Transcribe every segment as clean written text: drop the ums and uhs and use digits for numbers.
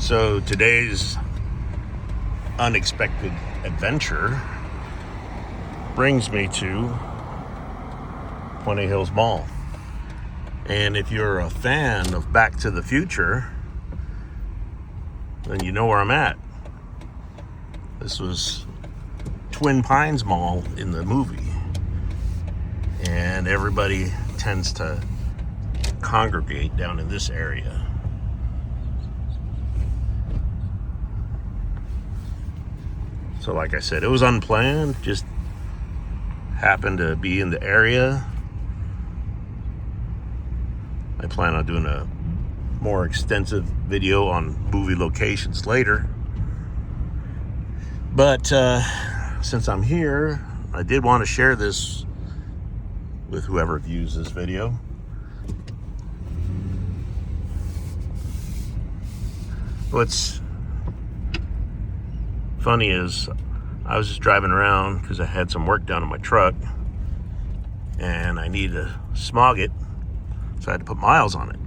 So today's unexpected adventure brings me to Puente Hills Mall. And if you're a fan of Back to the Future, then you know where I'm at. This was Twin Pines Mall in the movie. And everybody tends to congregate down in this area. So like I said, it was unplanned, just happened to be in the area. I plan on doing a more extensive video on movie locations later. But since I'm here, I did want to share this with whoever views this video. What's funny is I was just driving around because I had some work done on my truck and I needed to smog it, so I had to put miles on it.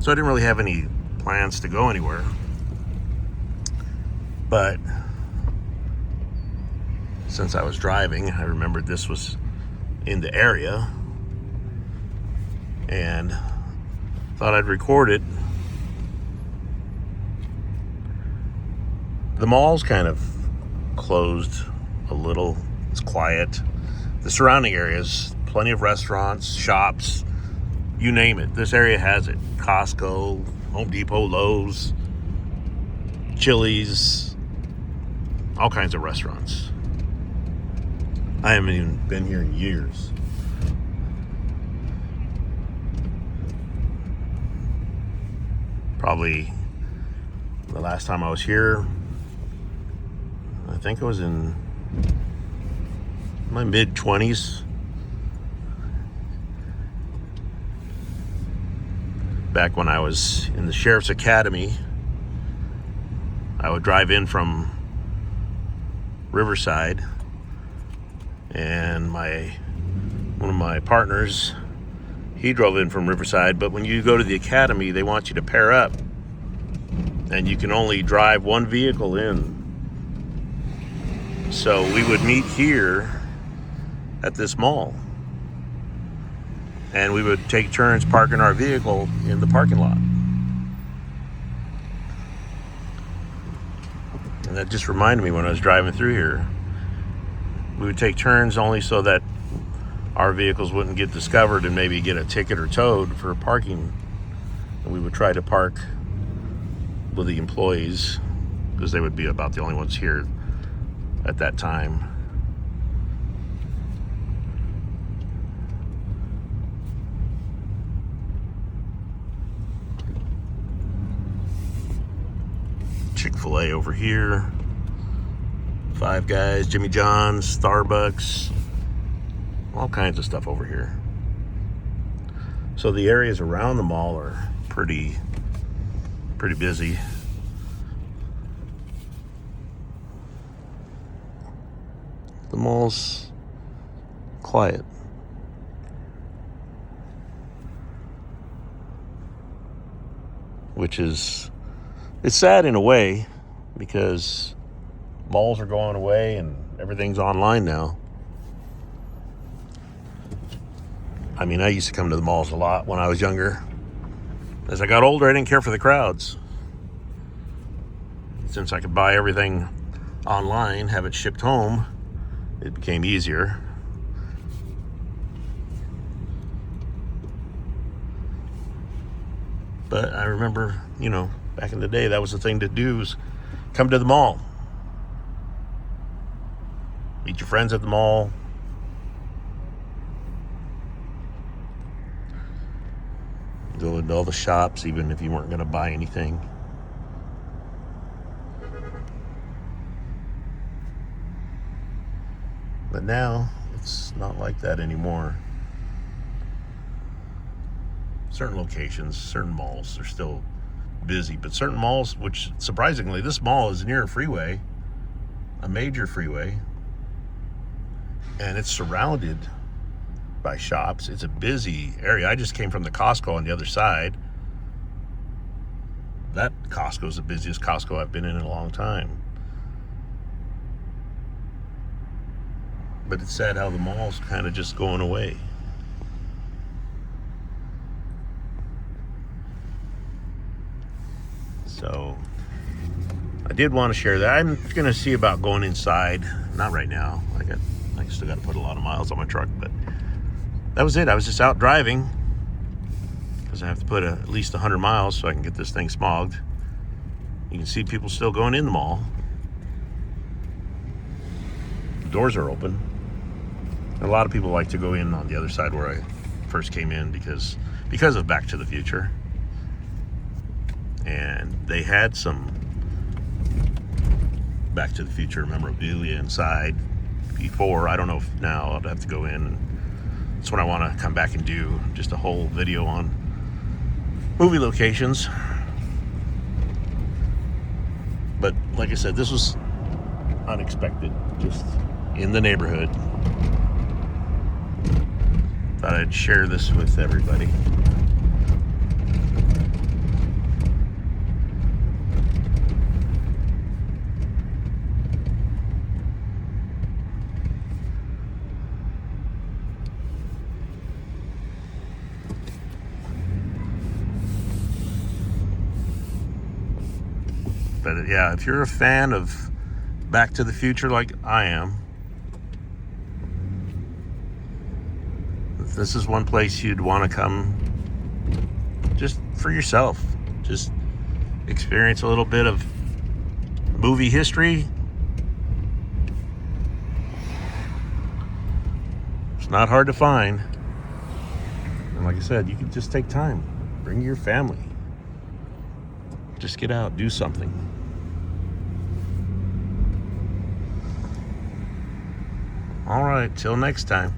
So I didn't really have any plans to go anywhere, but since I was driving, I remembered this was in the area and thought I'd record it. The mall's kind of closed a little. It's quiet. The surrounding areas, plenty of restaurants, shops, you name it. This area has it. Costco, Home Depot, Lowe's, Chili's, all kinds of restaurants. I haven't even been here in years. Probably the last time I was here, I think I was in my mid-20s. Back when I was in the Sheriff's Academy, I would drive in from Riverside, and one of my partners, he drove in from Riverside, but when you go to the academy, they want you to pair up, and you can only drive one vehicle in. So we would meet here at this mall, and we would take turns parking our vehicle in the parking lot. And that just reminded me when I was driving through here, we would take turns only so that our vehicles wouldn't get discovered and maybe get a ticket or towed for parking. And we would try to park with the employees because they would be about the only ones here at that time. Chick-fil-A over here, Five Guys, Jimmy John's, Starbucks, all kinds of stuff over here. So the areas around the mall are pretty busy. The mall's quiet. Which is, it's sad in a way because malls are going away and everything's online now. I mean, I used to come to the malls a lot when I was younger. As I got older, I didn't care for the crowds. Since I could buy everything online, have it shipped home, it became easier. But I remember, back in the day, that was the thing to do, was come to the mall. Meet your friends at the mall. Go into all the shops, even if you weren't going to buy anything. But now, it's not like that anymore. Certain locations, certain malls are still busy, but certain malls, which surprisingly, this mall is near a freeway, a major freeway, and it's surrounded by shops. It's a busy area. I just came from the Costco on the other side, that Costco's the busiest Costco I've been in a long time. But it's sad how the mall's kind of just going away. So I did want to share that. I'm going to see about going inside. Not right now. I still got to put a lot of miles on my truck, but that was it. I was just out driving because I have to put at least 100 miles so I can get this thing smogged. You can see people still going in the mall. The doors are open. A lot of people like to go in on the other side where I first came in because of Back to the Future. And they had some Back to the Future memorabilia inside before. I don't know if now I'll have to go in. And that's what I want to come back and do, just a whole video on movie locations. But like I said, this was unexpected, just in the neighborhood. Thought I'd share this with everybody. But yeah, if you're a fan of Back to the Future like I am, this is one place you'd want to come just for yourself. Just experience a little bit of movie history. It's not hard to find. And like I said, you can just take time. Bring your family. Just get out, do something. All right, till next time.